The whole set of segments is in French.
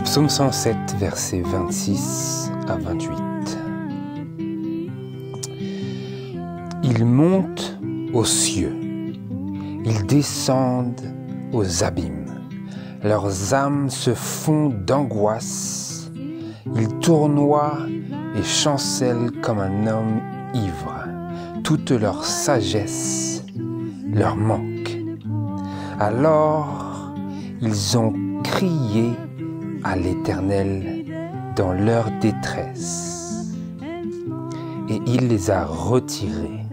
Psaume 107, versets 26 à 28. Ils montent aux cieux, ils descendent aux abîmes. Leurs âmes se font d'angoisse, ils tournoient et chancellent comme un homme ivre. Toute leur sagesse leur manque. Alors ils ont crié à l'Éternel dans leur détresse, et il les a retirés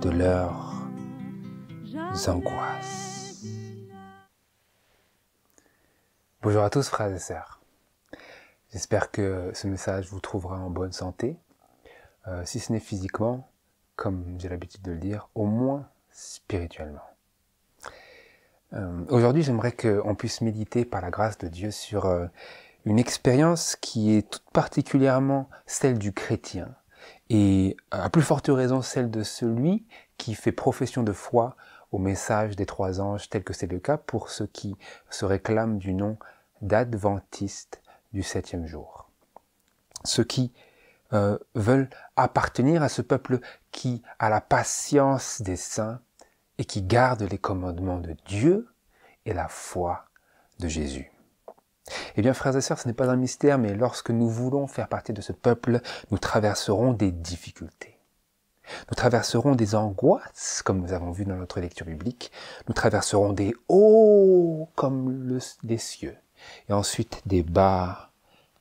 de leurs angoisses. Bonjour à tous frères et sœurs, j'espère que ce message vous trouvera en bonne santé, si ce n'est physiquement, comme j'ai l'habitude de le dire, au moins spirituellement. Aujourd'hui, j'aimerais qu'on puisse méditer par la grâce de Dieu sur une expérience qui est toute particulièrement celle du chrétien et à plus forte raison celle de celui qui fait profession de foi au message des trois anges, tel que c'est le cas pour ceux qui se réclament du nom d'adventistes du 7e jour. Ceux qui veulent appartenir à ce peuple qui a la patience des saints et qui garde les commandements de Dieu et la foi de Jésus. Eh bien, frères et sœurs, ce n'est pas un mystère, mais lorsque nous voulons faire partie de ce peuple, nous traverserons des difficultés. Nous traverserons des angoisses, comme nous avons vu dans notre lecture biblique. Nous traverserons des hauts comme les cieux, et ensuite des bas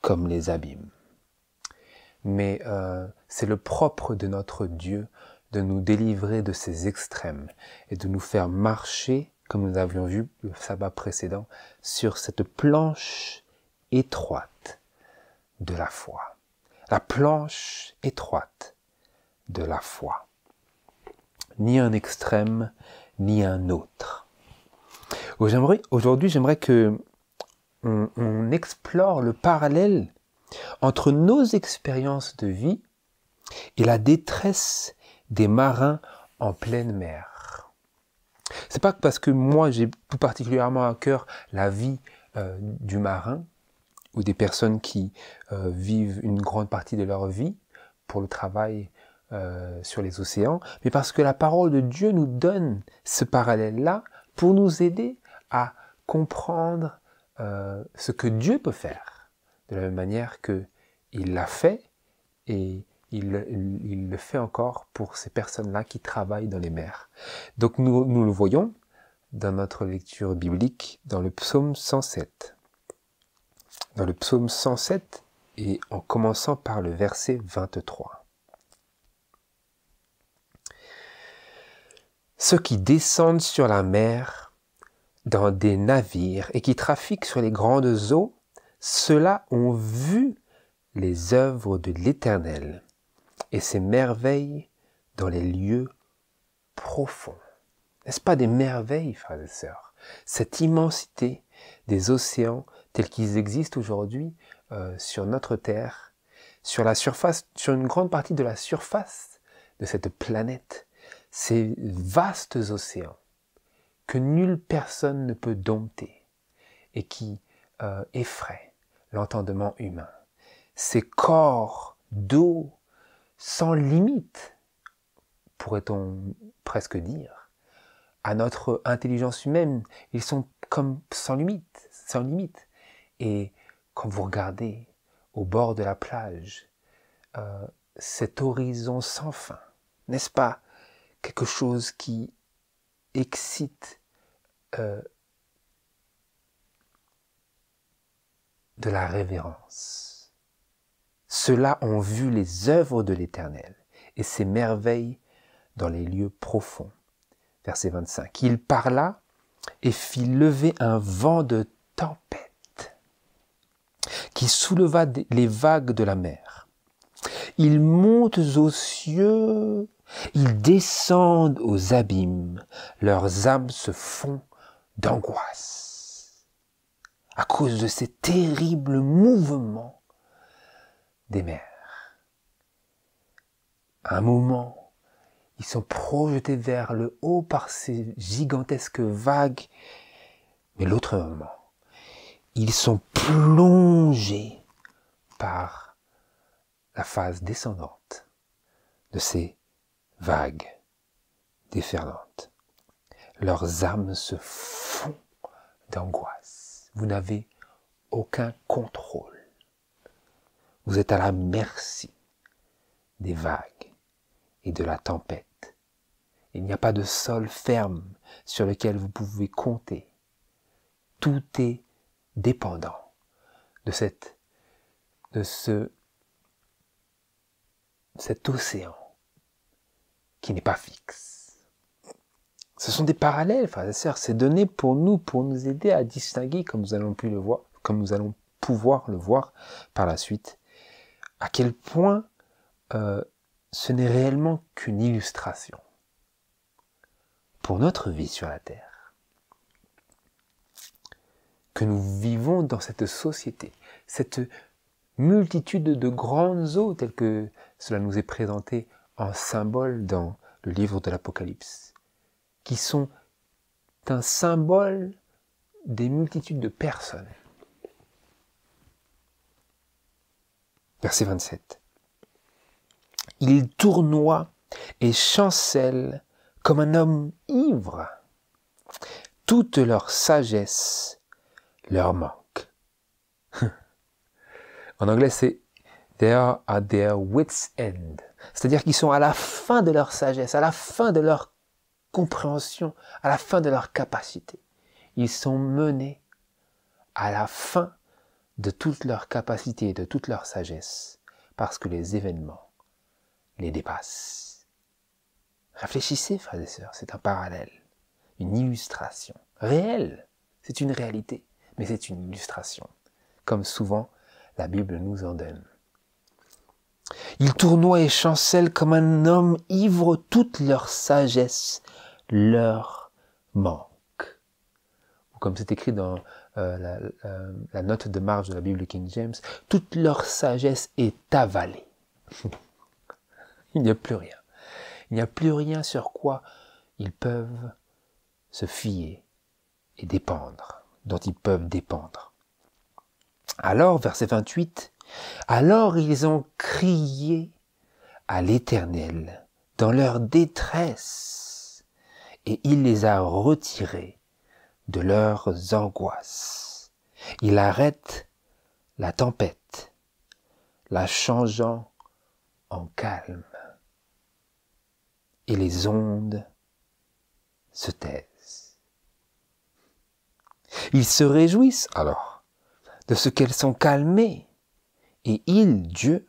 comme les abîmes. Mais c'est le propre de notre Dieu de nous délivrer de ces extrêmes et de nous faire marcher, comme nous avions vu le sabbat précédent, sur cette planche étroite de la foi. La planche étroite de la foi. Ni un extrême, ni un autre. Aujourd'hui, j'aimerais que on explore le parallèle entre nos expériences de vie et la détresse des marins en pleine mer. C'est pas parce que moi j'ai tout particulièrement à cœur la vie du marin ou des personnes qui vivent une grande partie de leur vie pour le travail sur les océans, mais parce que la parole de Dieu nous donne ce parallèle-là pour nous aider à comprendre ce que Dieu peut faire, de la même manière qu'il l'a fait et il le fait encore pour ces personnes-là qui travaillent dans les mers. Donc nous le voyons dans notre lecture biblique dans le psaume 107. Dans le psaume 107 et en commençant par le verset 23. Ceux qui descendent sur la mer dans des navires et qui trafiquent sur les grandes eaux, ceux-là ont vu les œuvres de l'Éternel et ses merveilles dans les lieux profonds. N'est-ce pas des merveilles, frères et sœurs? Cette immensité des océans tels qu'ils existent aujourd'hui sur notre terre, sur la surface, sur une grande partie de la surface de cette planète, ces vastes océans que nulle personne ne peut dompter et qui effraient l'entendement humain. Ces corps d'eau sans limite, pourrait-on presque dire, à notre intelligence humaine, ils sont comme sans limite, sans limite. Et quand vous regardez au bord de la plage, cet horizon sans fin, n'est-ce pas quelque chose qui excite de la révérence. Ceux-là ont vu les œuvres de l'Éternel et ses merveilles dans les lieux profonds. Verset 25. Il parla et fit lever un vent de tempête qui souleva les vagues de la mer. Ils montent aux cieux, ils descendent aux abîmes, leurs âmes se font d'angoisse à cause de ces terribles mouvements des mers. À un moment, ils sont projetés vers le haut par ces gigantesques vagues, mais l'autre moment, ils sont plongés par la phase descendante de ces vagues déferlantes. Leurs âmes se font d'angoisse. Vous n'avez aucun contrôle. Vous êtes à la merci des vagues et de la tempête. Il n'y a pas de sol ferme sur lequel vous pouvez compter. Tout est dépendant de cet océan qui n'est pas fixe. Ce sont des parallèles, frères et sœurs, c'est donné pour nous aider à distinguer, comme nous allons pouvoir le voir par la suite, à quel point ce n'est réellement qu'une illustration pour notre vie sur la terre. Que nous vivons dans cette société, cette multitude de grandes eaux, telles que cela nous est présenté en symbole dans le livre de l'Apocalypse, qui sont un symbole des multitudes de personnes. Verset 27. Il tournoie et chancelle comme un homme ivre. Toute leur sagesse leur manque. En anglais, c'est they are at their wits' end. C'est-à-dire qu'ils sont à la fin de leur sagesse, à la fin de leur compréhension, à la fin de leur capacité. Ils sont menés à la fin de toute leur capacité et de toute leur sagesse, parce que les événements les dépassent. Réfléchissez, frères et sœurs, c'est un parallèle, une illustration réelle. C'est une réalité, mais c'est une illustration, comme souvent la Bible nous en donne. Ils tournoient et chancellent comme un homme ivre, toute leur sagesse leur manque. Ou comme c'est écrit dans la note de marge de la Bible King James, toute leur sagesse est avalée. Il n'y a plus rien. Il n'y a plus rien sur quoi ils peuvent se fier et dépendre, dont ils peuvent dépendre. Alors, verset 28, alors ils ont crié à l'Éternel dans leur détresse, et il les a retirés de leurs angoisses. Il arrête la tempête, la changeant en calme, et les ondes se taisent. Ils se réjouissent alors de ce qu'elles sont calmées, et il, Dieu,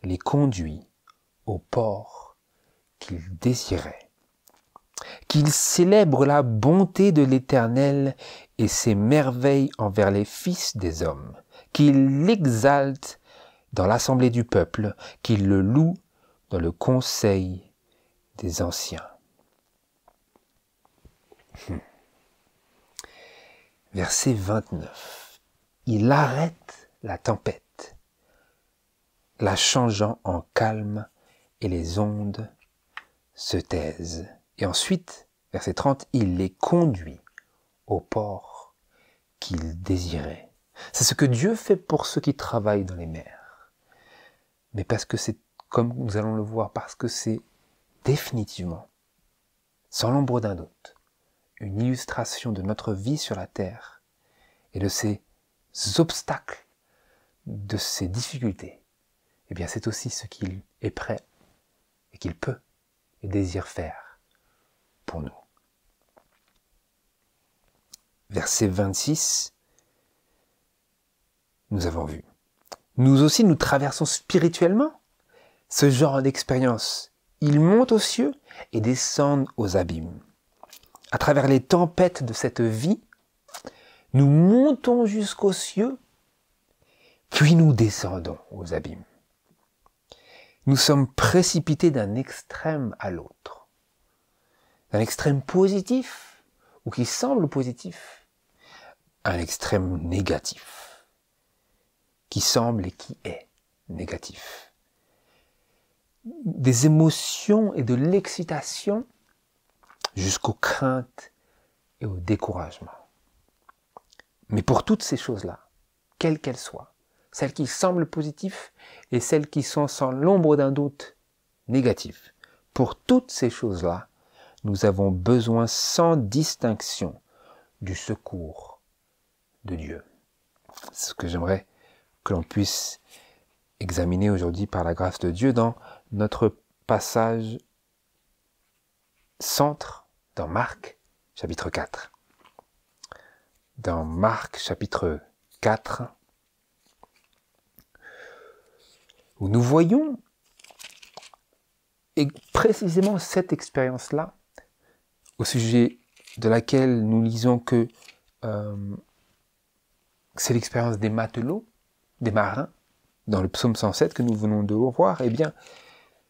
les conduit au port qu'ils désiraient. Qu'ils célèbrent la bonté de l'Éternel et ses merveilles envers les fils des hommes, qu'ils l'exaltent dans l'assemblée du peuple, qu'ils le louent dans le conseil des anciens. Verset 29. Il arrête la tempête, la changeant en calme, et les ondes se taisent. Et ensuite, verset 30, il les conduit au port qu'ils désiraient. C'est ce que Dieu fait pour ceux qui travaillent dans les mers. Mais parce que c'est, comme nous allons le voir, parce que c'est définitivement, sans l'ombre d'un doute, une illustration de notre vie sur la terre et de ces obstacles, de ces difficultés. Eh bien, c'est aussi ce qu'il est prêt et qu'il peut et désire faire pour nous. Verset 26, nous avons vu. Nous aussi, nous traversons spirituellement ce genre d'expérience. Ils montent aux cieux et descendent aux abîmes. À travers les tempêtes de cette vie, nous montons jusqu'aux cieux, puis nous descendons aux abîmes. Nous sommes précipités d'un extrême à l'autre. D'un extrême positif, ou qui semble positif, à un extrême négatif, qui semble et qui est négatif. Des émotions et de l'excitation jusqu'aux craintes et au découragement. Mais pour toutes ces choses-là, quelles qu'elles soient, celles qui semblent positives et celles qui sont sans l'ombre d'un doute négatives, pour toutes ces choses-là, nous avons besoin sans distinction du secours de Dieu. C'est ce que j'aimerais que l'on puisse examiner aujourd'hui par la grâce de Dieu dans notre passage centre dans Marc chapitre 4. Dans Marc chapitre 4, où nous voyons et précisément cette expérience-là, au sujet de laquelle nous lisons que c'est l'expérience des matelots, des marins, dans le psaume 107 que nous venons de voir, eh bien,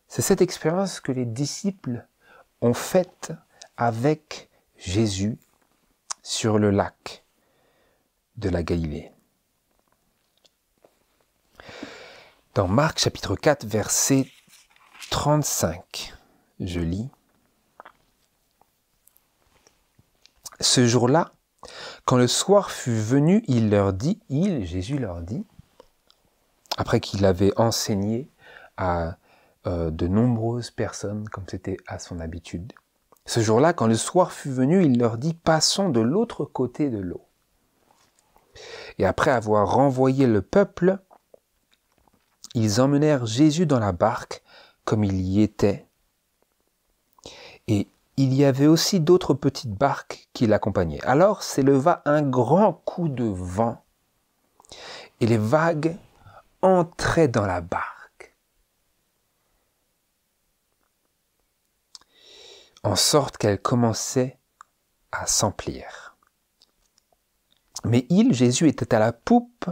c'est cette expérience que les disciples ont faite avec Jésus sur le lac de la Galilée. Dans Marc chapitre 4, verset 35, je lis. Ce jour-là, quand le soir fut venu, Jésus leur dit, après qu'il avait enseigné à de nombreuses personnes, comme c'était à son habitude. Ce jour-là, quand le soir fut venu, il leur dit, passons de l'autre côté de l'eau. Et après avoir renvoyé le peuple, ils emmenèrent Jésus dans la barque, comme il y était. Et il y avait aussi d'autres petites barques qui l'accompagnaient. Alors s'éleva un grand coup de vent, et les vagues entraient dans la barque, en sorte qu'elle commençait à s'emplir. Mais Jésus, était à la poupe,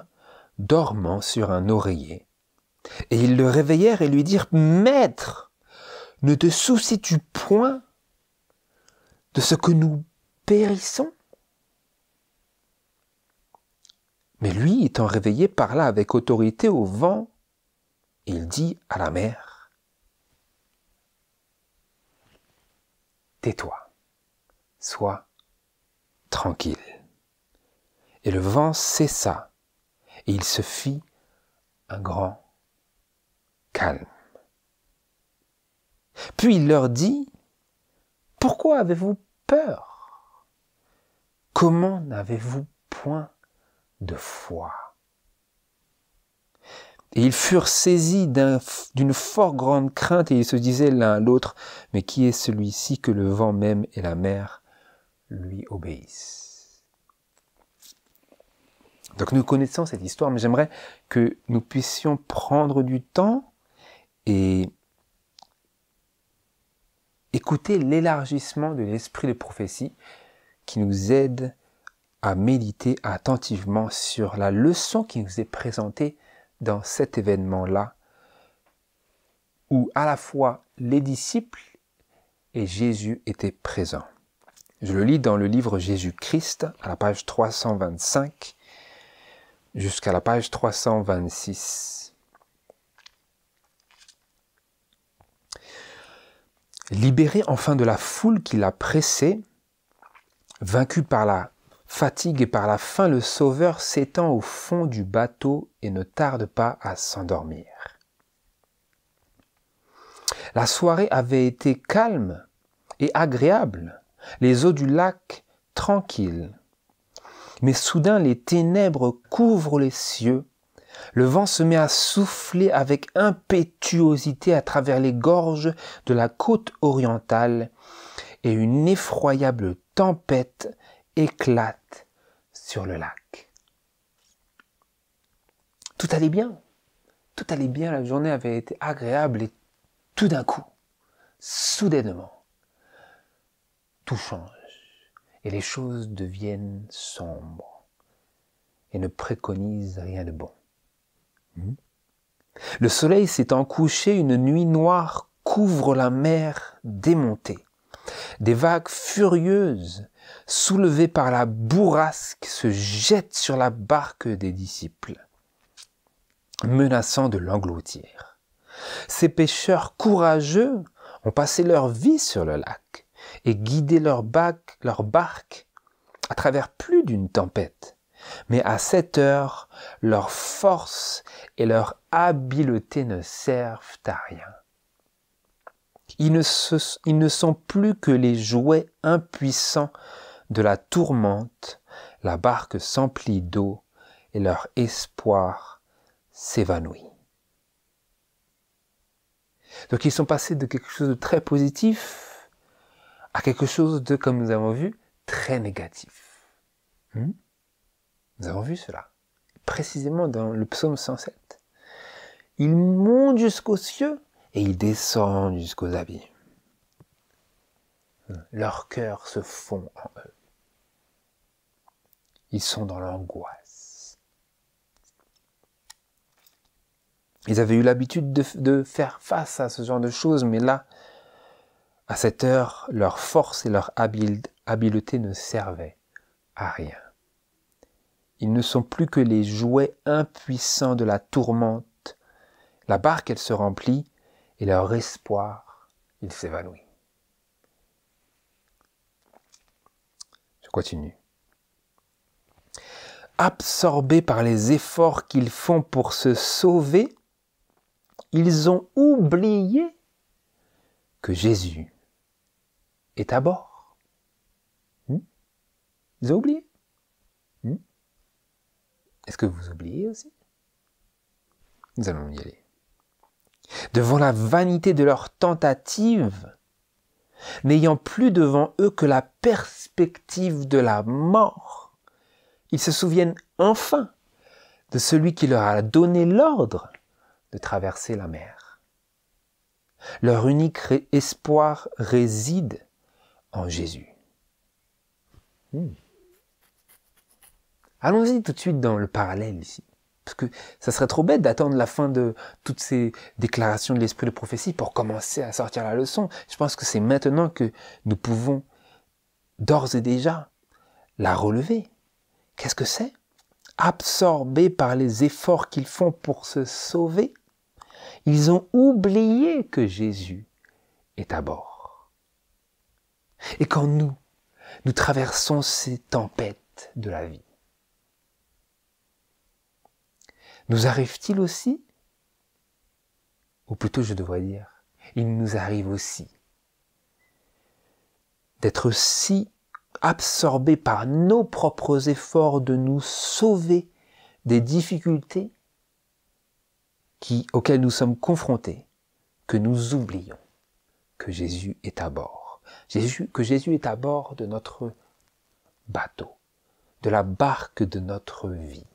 dormant sur un oreiller. Et ils le réveillèrent et lui dirent, « Maître, ne te soucies-tu point de ce que nous périssons ?» Mais lui, étant réveillé, parla avec autorité au vent, et il dit à la mer, « Tais-toi, sois tranquille. » Et le vent cessa, et il se fit un grand calme. Puis il leur dit, « Pourquoi avez-vous peur? Comment n'avez-vous point de foi ?» Et ils furent saisis d'une fort grande crainte, et ils se disaient l'un à l'autre, « Mais qui est celui-ci que le vent même et la mer lui obéissent ?» Donc nous connaissons cette histoire, mais j'aimerais que nous puissions prendre du temps et écouter l'élargissement de l'esprit de prophétie qui nous aide à méditer attentivement sur la leçon qui nous est présentée dans cet événement-là, où à la fois les disciples et Jésus étaient présents. Je le lis dans le livre Jésus-Christ, à la page 325, jusqu'à la page 326. Libéré enfin de la foule qui l'a pressé, vaincu par la fatigue et par la faim, le Sauveur s'étend au fond du bateau et ne tarde pas à s'endormir. La soirée avait été calme et agréable, les eaux du lac tranquilles. Mais soudain, les ténèbres couvrent les cieux, le vent se met à souffler avec impétuosité à travers les gorges de la côte orientale et une effroyable tempête éclate sur le lac. Tout allait bien, la journée avait été agréable et tout d'un coup, soudainement, tout change. Et les choses deviennent sombres et ne préconisent rien de bon. Le soleil s'étant couché, une nuit noire couvre la mer démontée. Des vagues furieuses, soulevées par la bourrasque, se jettent sur la barque des disciples, menaçant de l'engloutir. Ces pêcheurs courageux ont passé leur vie sur le lac et guidé leur barque à travers plus d'une tempête. Mais à cette heure, leur force et leur habileté ne servent à rien. Ils ne sont plus que les jouets impuissants de la tourmente, la barque s'emplit d'eau et leur espoir s'évanouit. Donc ils sont passés de quelque chose de très positif à quelque chose de, comme nous avons vu, très négatif. Nous avons vu cela, précisément dans le psaume 107. Ils montent jusqu'aux cieux et ils descendent jusqu'aux abîmes. Leurs cœurs se font en eux. Ils sont dans l'angoisse. Ils avaient eu l'habitude de faire face à ce genre de choses, mais là, à cette heure, leur force et leur habileté ne servaient à rien. Ils ne sont plus que les jouets impuissants de la tourmente. La barque, elle se remplit, et leur espoir, il s'évanouit. Je continue. Absorbés par les efforts qu'ils font pour se sauver, ils ont oublié que Jésus est à bord. Ils ont oublié. Est-ce que vous oubliez aussi? Nous allons y aller. Devant la vanité de leur tentative, n'ayant plus devant eux que la perspective de la mort, ils se souviennent enfin de celui qui leur a donné l'ordre de traverser la mer. Leur unique espoir réside en Jésus. Allons-y tout de suite dans le parallèle ici. Parce que ça serait trop bête d'attendre la fin de toutes ces déclarations de l'esprit de prophétie pour commencer à sortir la leçon. Je pense que c'est maintenant que nous pouvons d'ores et déjà la relever. Qu'est-ce que c'est? Absorbés par les efforts qu'ils font pour se sauver, ils ont oublié que Jésus est à bord. Et quand nous traversons ces tempêtes de la vie, nous arrive-t-il aussi, ou plutôt je devrais dire, il nous arrive aussi d'être si absorbés par nos propres efforts de nous sauver des difficultés auxquelles nous sommes confrontés, que nous oublions que Jésus est à bord. Que Jésus est à bord de notre bateau, de la barque de notre vie.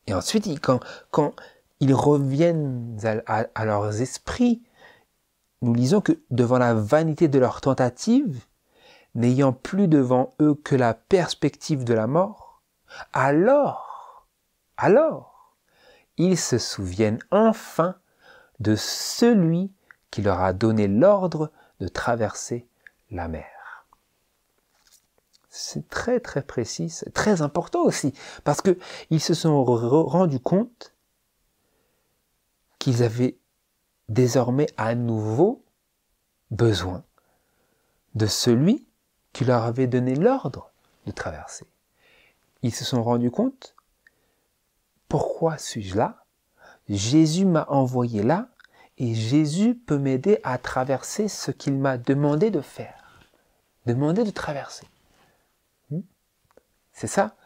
Et ensuite, quand ils reviennent à leurs esprits, nous lisons que devant la vanité de leur tentative, n'ayant plus devant eux que la perspective de la mort, alors, ils se souviennent enfin de celui qui leur a donné l'ordre de traverser la mer. C'est très très précis, c'est très important aussi, parce que ils se sont rendus compte qu'ils avaient désormais à nouveau besoin de celui qui leur avait donné l'ordre de traverser. Ils se sont rendus compte, pourquoi suis-je là? Jésus m'a envoyé là, et Jésus peut m'aider à traverser ce qu'il m'a demandé de faire, demandé de traverser. C'est ça,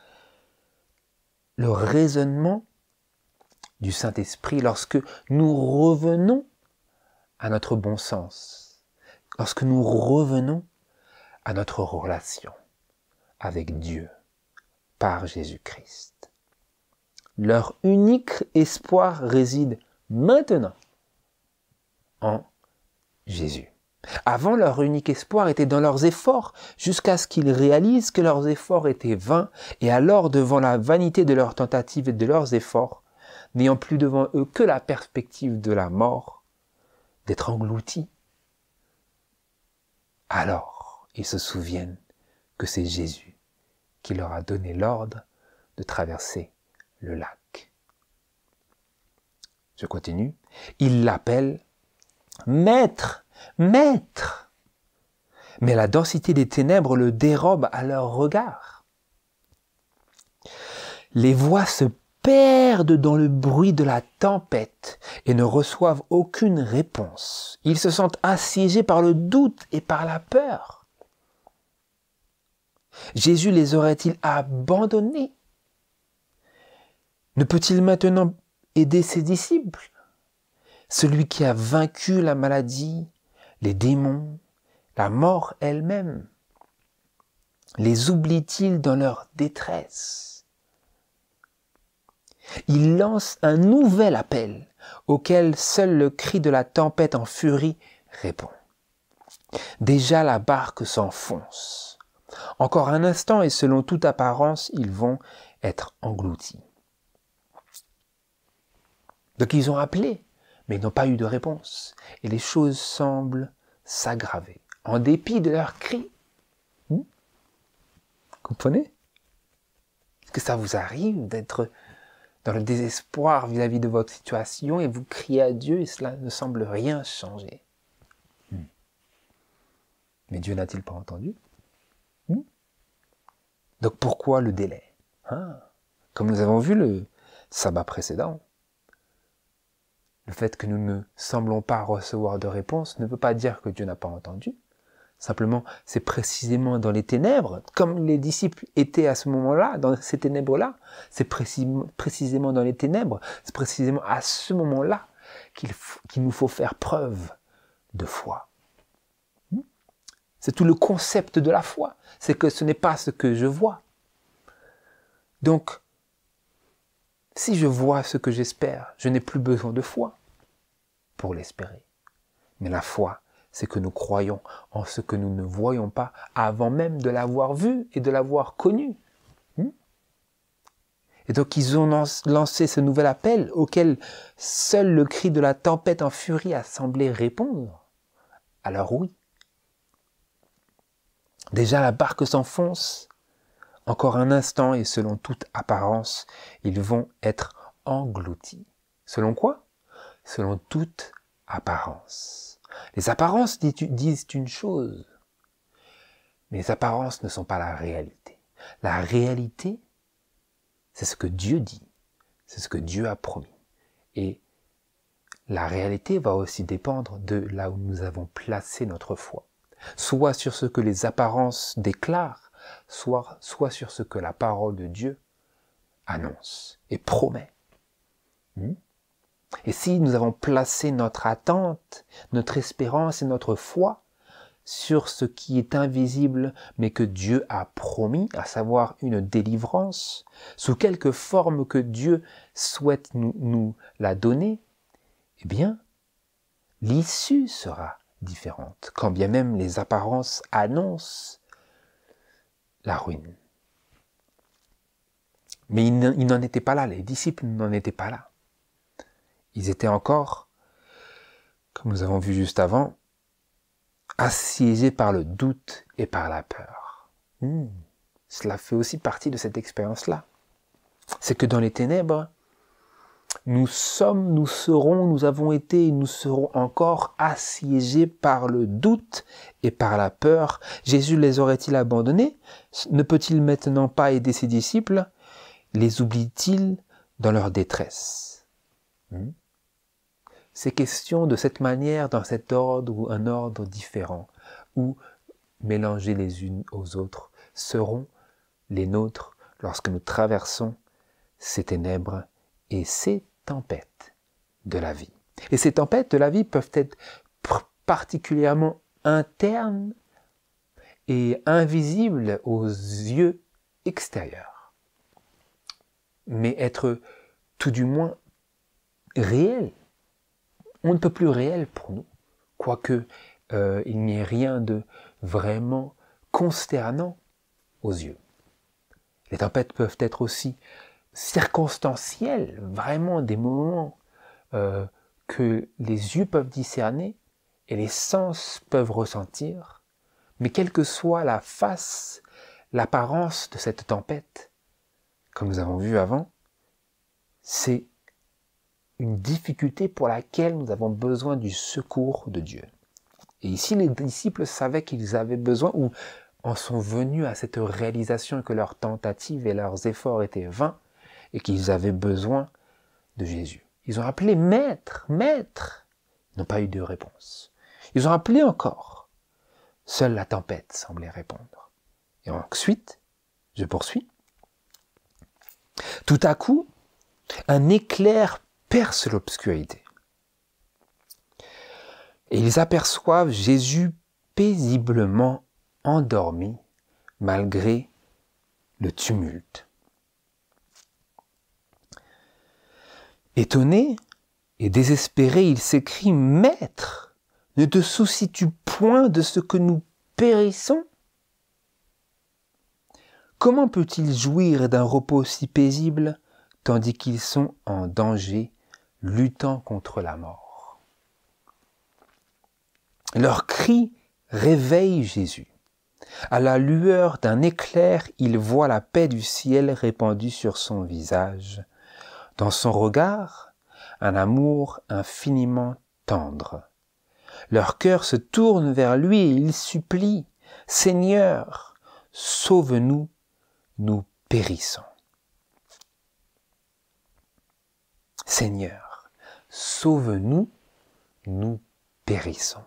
le raisonnement du Saint-Esprit lorsque nous revenons à notre bon sens, lorsque nous revenons à notre relation avec Dieu par Jésus-Christ. Leur unique espoir réside maintenant en Jésus. Avant, leur unique espoir était dans leurs efforts, jusqu'à ce qu'ils réalisent que leurs efforts étaient vains, et alors, devant la vanité de leurs tentatives et de leurs efforts, n'ayant plus devant eux que la perspective de la mort, d'être engloutis, alors ils se souviennent que c'est Jésus qui leur a donné l'ordre de traverser le lac. Je continue. Ils l'appellent Maître, Maître. mais la densité des ténèbres le dérobe à leur regard. Les voix se perdent dans le bruit de la tempête et ne reçoivent aucune réponse. Ils se sentent assiégés par le doute et par la peur. Jésus les aurait-il abandonnés? Ne peut-il maintenant aider ses disciples? Celui qui a vaincu la maladie, les démons, la mort elle-même, les oublie-t-il dans leur détresse? Il lance un nouvel appel auquel seul le cri de la tempête en furie répond. Déjà la barque s'enfonce. Encore un instant et selon toute apparence, ils vont être engloutis. Donc ils ont appelé, mais ils n'ont pas eu de réponse. Et les choses semblent s'aggraver, en dépit de leurs cris. Comprenez? Est-ce que ça vous arrive d'être dans le désespoir vis-à-vis de votre situation et vous criez à Dieu et cela ne semble rien changer? Mais Dieu n'a-t-il pas entendu? Donc pourquoi le délai? Comme nous avons vu le sabbat précédent, le fait que nous ne semblons pas recevoir de réponse ne veut pas dire que Dieu n'a pas entendu. Simplement, c'est précisément dans les ténèbres, comme les disciples étaient à ce moment-là, dans ces ténèbres-là, c'est précisément dans les ténèbres, c'est précisément à ce moment-là qu'il nous faut faire preuve de foi. C'est tout le concept de la foi, c'est que ce n'est pas ce que je vois. Donc, si je vois ce que j'espère, je n'ai plus besoin de foi pour l'espérer. Mais la foi, c'est que nous croyons en ce que nous ne voyons pas avant même de l'avoir vu et de l'avoir connu. Et donc ils ont lancé ce nouvel appel auquel seul le cri de la tempête en furie a semblé répondre. Alors oui. Déjà la barque s'enfonce. Encore un instant et selon toute apparence, ils vont être engloutis. Selon quoi? Selon toute apparence. Les apparences disent une chose, mais les apparences ne sont pas la réalité. La réalité, c'est ce que Dieu dit, c'est ce que Dieu a promis. Et la réalité va aussi dépendre de là où nous avons placé notre foi. Soit sur ce que les apparences déclarent, soit sur ce que la parole de Dieu annonce et promet. Et si nous avons placé notre attente, notre espérance et notre foi sur ce qui est invisible, mais que Dieu a promis, à savoir une délivrance, sous quelque forme que Dieu souhaite nous la donner, eh bien, l'issue sera différente, quand bien même les apparences annoncent la ruine. Mais ils n'en étaient pas là, les disciples n'en étaient pas là. Ils étaient encore, comme nous avons vu juste avant, assiégés par le doute et par la peur. Cela fait aussi partie de cette expérience-là. C'est que dans les ténèbres, nous avons été et nous serons encore assiégés par le doute et par la peur. Jésus les aurait-il abandonnés? Ne peut-il maintenant pas aider ses disciples? Les oublie-t-il dans leur détresse? Ces questions de cette manière, dans cet ordre ou un ordre différent, ou mélangés les unes aux autres, seront les nôtres lorsque nous traversons ces ténèbres et ces tempêtes de la vie. Et ces tempêtes de la vie peuvent être particulièrement internes et invisibles aux yeux extérieurs, mais être tout du moins réelles. On ne peut plus réel pour nous, quoique il n'y ait rien de vraiment consternant aux yeux. Les tempêtes peuvent être aussi circonstancielles, vraiment des moments que les yeux peuvent discerner et les sens peuvent ressentir, mais quelle que soit la face, l'apparence de cette tempête, comme nous avons vu avant, c'est une difficulté pour laquelle nous avons besoin du secours de Dieu. Et ici, les disciples savaient qu'ils avaient besoin, ou en sont venus à cette réalisation que leurs tentatives et leurs efforts étaient vains, et qu'ils avaient besoin de Jésus. Ils ont appelé Maître, Maître. Ils n'ont pas eu de réponse. Ils ont appelé encore. Seule la tempête semblait répondre. Et ensuite, je poursuis. Tout à coup, un éclair perce l'obscurité. Et ils aperçoivent Jésus paisiblement endormi malgré le tumulte. Étonné et désespéré, il s'écrie « Maître, ne te soucies-tu point de ce que nous périssons ? Comment peut-il jouir d'un repos si paisible tandis qu'ils sont en danger, luttant contre la mort ?» Leur cri réveille Jésus. À la lueur d'un éclair, il voit la paix du ciel répandue sur son visage. Dans son regard, un amour infiniment tendre. Leur cœur se tourne vers lui et ils supplient « Seigneur, sauve-nous, nous périssons. » Seigneur, sauve-nous, nous périssons.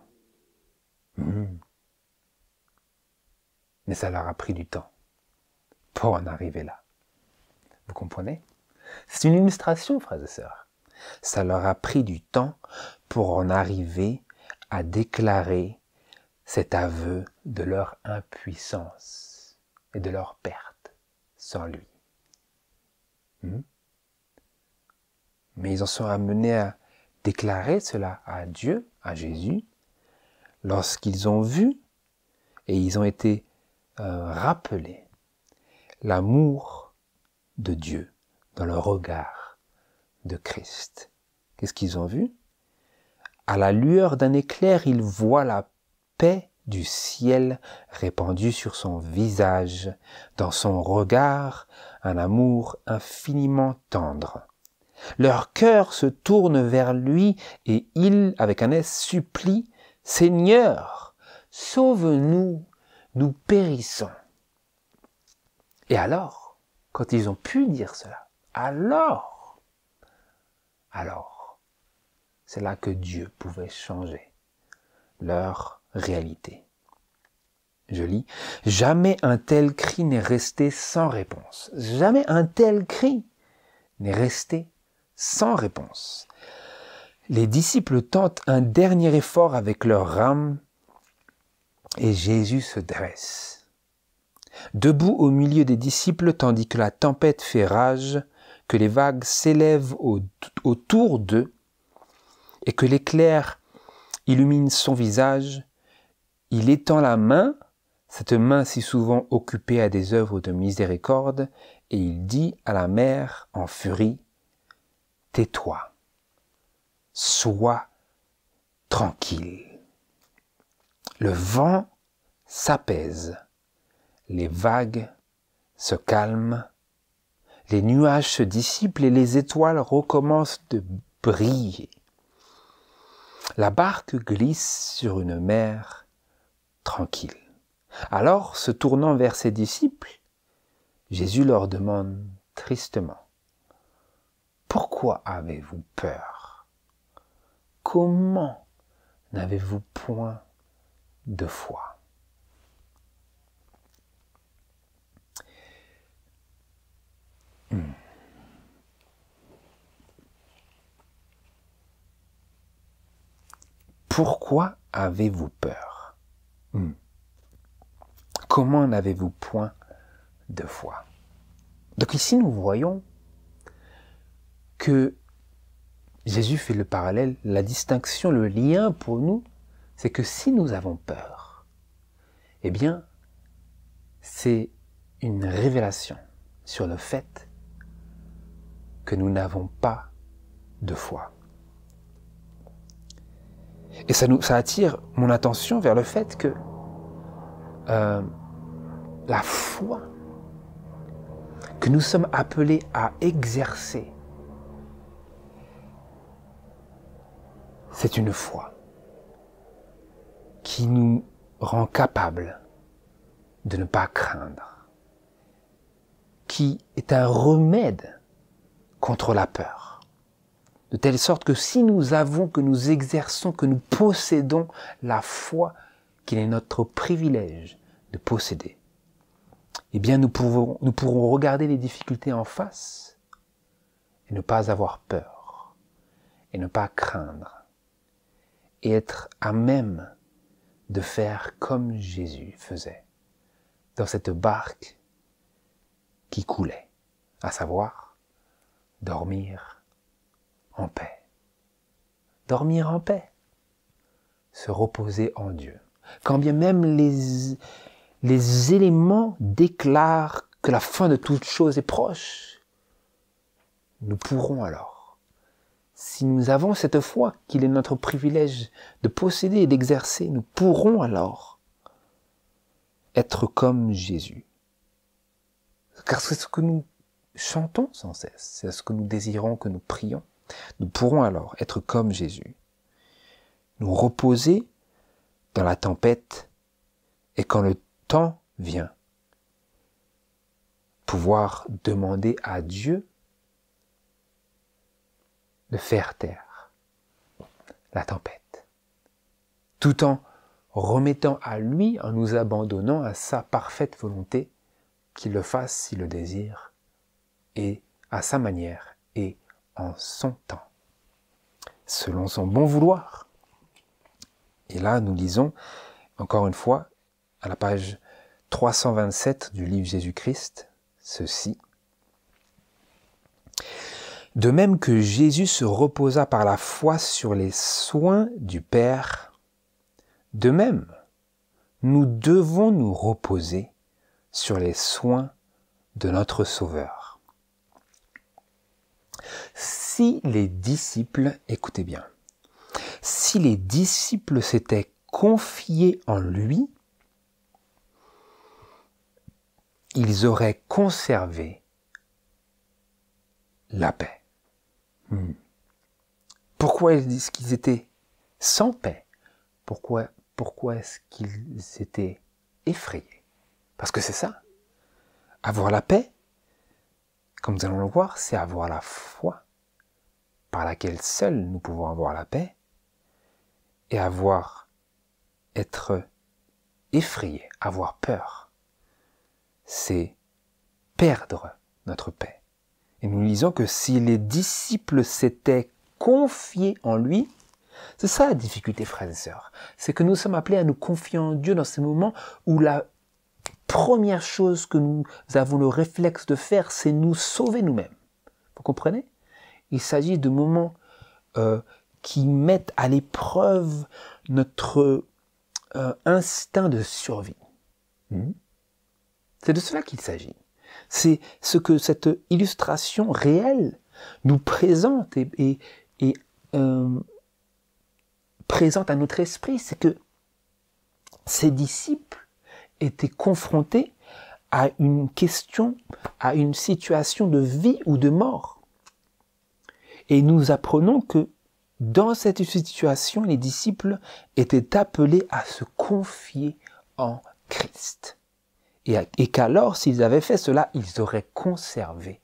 Mais ça leur a pris du temps pour en arriver là. Vous comprenez ? C'est une illustration, frères et sœurs. Ça leur a pris du temps pour en arriver à déclarer cet aveu de leur impuissance et de leur perte sans lui. Mais ils en sont amenés à déclarer cela à Dieu, à Jésus, lorsqu'ils ont vu et ils ont été rappelés l'amour de Dieu dans le regard de Christ. Qu'est-ce qu'ils ont vu ? À la lueur d'un éclair, ils voient la paix du ciel répandue sur son visage, dans son regard, un amour infiniment tendre. Leur cœur se tourne vers lui et ils, avec un S, supplient « Seigneur, sauve-nous, nous périssons. » Et alors, quand ils ont pu dire cela, alors, c'est là que Dieu pouvait changer leur réalité. Je lis, « Jamais un tel cri n'est resté sans réponse. » Jamais un tel cri n'est resté sans réponse. Les disciples tentent un dernier effort avec leur rame et Jésus se dresse. Debout au milieu des disciples, tandis que la tempête fait rage, que les vagues s'élèvent autour d'eux et que l'éclair illumine son visage, il étend la main, cette main si souvent occupée à des œuvres de miséricorde, et il dit à la mer en furie, « Tais-toi, sois tranquille. » Le vent s'apaise, les vagues se calment, les nuages se dissipent et les étoiles recommencent de briller. La barque glisse sur une mer tranquille. Alors, se tournant vers ses disciples, Jésus leur demande tristement, « Pourquoi avez-vous peur ? Comment n'avez-vous point de foi ?» Pourquoi avez-vous peur ? Comment n'avez-vous point de foi ? Donc ici, nous voyons que Jésus fait le parallèle, la distinction, le lien pour nous, c'est que si nous avons peur, eh bien, c'est une révélation sur le fait que nous n'avons pas de foi. Et ça attire mon attention vers le fait que la foi que nous sommes appelés à exercer, c'est une foi qui nous rend capables de ne pas craindre, qui est un remède contre la peur. De telle sorte que si nous avons, que nous exerçons, que nous possédons la foi qu'il est notre privilège de posséder, eh bien nous pourrons regarder les difficultés en face et ne pas avoir peur, et ne pas craindre, et être à même de faire comme Jésus faisait dans cette barque qui coulait, à savoir dormir en paix. Dormir en paix, se reposer en Dieu. Quand bien même les éléments déclarent que la fin de toute chose est proche, nous pourrons alors, si nous avons cette foi qu'il est notre privilège de posséder et d'exercer, nous pourrons alors être comme Jésus. Car c'est ce que nous chantons sans cesse, c'est ce que nous désirons, que nous prions. Nous pourrons alors être comme Jésus, nous reposer dans la tempête et quand le temps vient, pouvoir demander à Dieu de faire taire la tempête, tout en remettant à lui, en nous abandonnant à sa parfaite volonté, qu'il le fasse s'il le désire, et à sa manière, et en son temps, selon son bon vouloir. Et là, nous lisons, encore une fois, à la page 327 du livre Jésus-Christ, ceci. De même que Jésus se reposa par la foi sur les soins du Père, de même, nous devons nous reposer sur les soins de notre Sauveur. Si les disciples, écoutez bien, si les disciples s'étaient confiés en lui, ils auraient conservé la paix. Pourquoi est-ce qu'ils étaient sans paix? Pourquoi est-ce qu'ils étaient effrayés? Parce que c'est ça. Avoir la paix, comme nous allons le voir, c'est avoir la foi par laquelle seuls nous pouvons avoir la paix, et être effrayé, avoir peur, c'est perdre notre paix. Et nous lisons que si les disciples s'étaient confiés en lui, c'est ça la difficulté, frères et sœurs, c'est que nous sommes appelés à nous confier en Dieu dans ces moments où la première chose que nous avons le réflexe de faire, c'est nous sauver nous-mêmes. Vous comprenez? Il s'agit de moments qui mettent à l'épreuve notre instinct de survie. C'est de cela qu'il s'agit. C'est ce que cette illustration réelle nous présente et présente à notre esprit, c'est que ces disciples étaient confrontés à une question, à une situation de vie ou de mort. Et nous apprenons que dans cette situation, les disciples étaient appelés à se confier en Christ. Et qu'alors, s'ils avaient fait cela, ils auraient conservé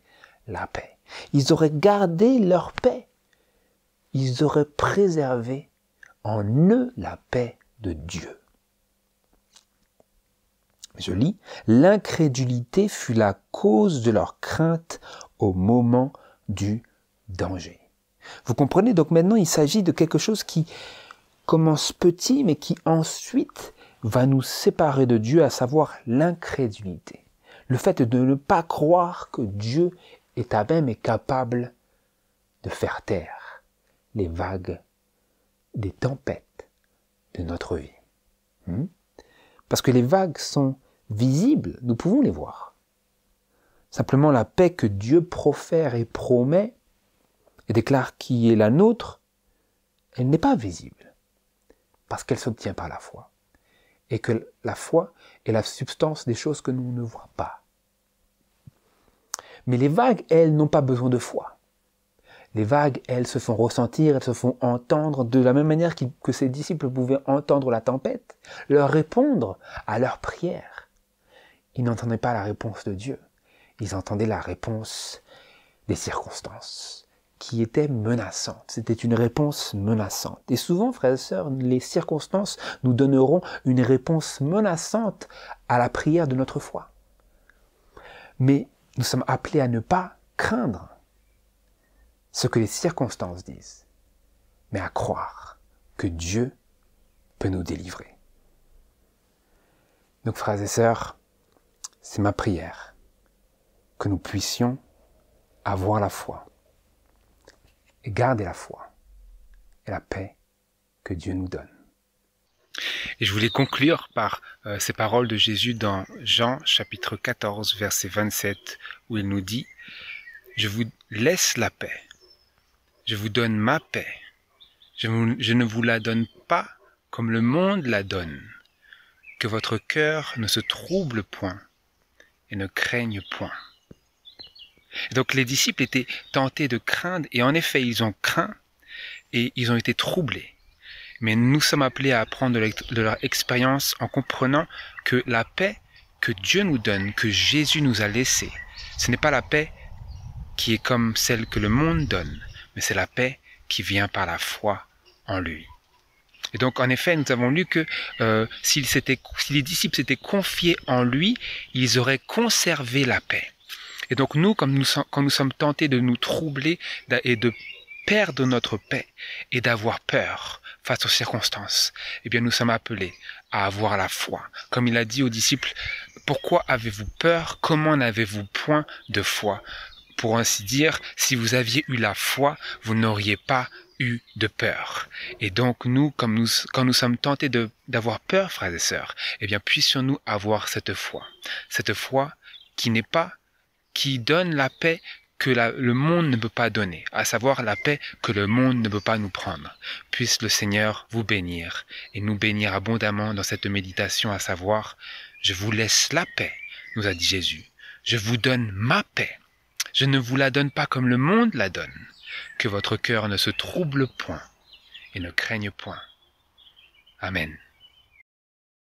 la paix. Ils auraient gardé leur paix. Ils auraient préservé en eux la paix de Dieu. Je lis, « L'incrédulité fut la cause de leur crainte au moment du danger. » Vous comprenez? Donc maintenant, il s'agit de quelque chose qui commence petit, mais qui ensuite va nous séparer de Dieu, à savoir l'incrédulité. Le fait de ne pas croire que Dieu est à même et capable de faire taire les vagues des tempêtes de notre vie. Parce que les vagues sont visibles, nous pouvons les voir. Simplement, la paix que Dieu profère et promet et déclare qui est la nôtre, elle n'est pas visible, parce qu'elle s'obtient par la foi. Et que la foi est la substance des choses que nous ne voyons pas. Mais les vagues, elles, n'ont pas besoin de foi. Les vagues, elles se font ressentir, elles se font entendre de la même manière que ces disciples pouvaient entendre la tempête, leur répondre à leur prière. Ils n'entendaient pas la réponse de Dieu, ils entendaient la réponse des circonstances, qui était menaçante. C'était une réponse menaçante. Et souvent, frères et sœurs, les circonstances nous donneront une réponse menaçante à la prière de notre foi. Mais nous sommes appelés à ne pas craindre ce que les circonstances disent, mais à croire que Dieu peut nous délivrer. Donc, frères et sœurs, c'est ma prière que nous puissions avoir la foi et garder la foi et la paix que Dieu nous donne. Et je voulais conclure par ces paroles de Jésus dans Jean chapitre 14 verset 27 où il nous dit « Je vous laisse la paix, je vous donne ma paix, je ne vous la donne pas comme le monde la donne, que votre cœur ne se trouble point et ne craigne point. » Et donc les disciples étaient tentés de craindre et en effet ils ont craint et ils ont été troublés. Mais nous sommes appelés à apprendre de leur expérience en comprenant que la paix que Dieu nous donne, que Jésus nous a laissée, ce n'est pas la paix qui est comme celle que le monde donne, mais c'est la paix qui vient par la foi en lui. Et donc, en effet, nous avons lu que si les disciples s'étaient confiés en lui, ils auraient conservé la paix. Et donc, nous, quand nous sommes tentés de nous troubler et de perdre notre paix et d'avoir peur face aux circonstances, eh bien, nous sommes appelés à avoir la foi. Comme il a dit aux disciples, « Pourquoi avez-vous peur? Comment n'avez-vous point de foi ?» Pour ainsi dire, si vous aviez eu la foi, vous n'auriez pas eu de peur. Et donc nous, quand nous sommes tentés d'avoir peur, frères et sœurs, eh bien puissions-nous avoir cette foi qui donne la paix que le monde ne peut pas donner, à savoir la paix que le monde ne peut pas nous prendre. Puisse le Seigneur vous bénir et nous bénir abondamment dans cette méditation, à savoir, je vous laisse la paix, nous a dit Jésus. Je vous donne ma paix. Je ne vous la donne pas comme le monde la donne. Que votre cœur ne se trouble point et ne craigne point. Amen.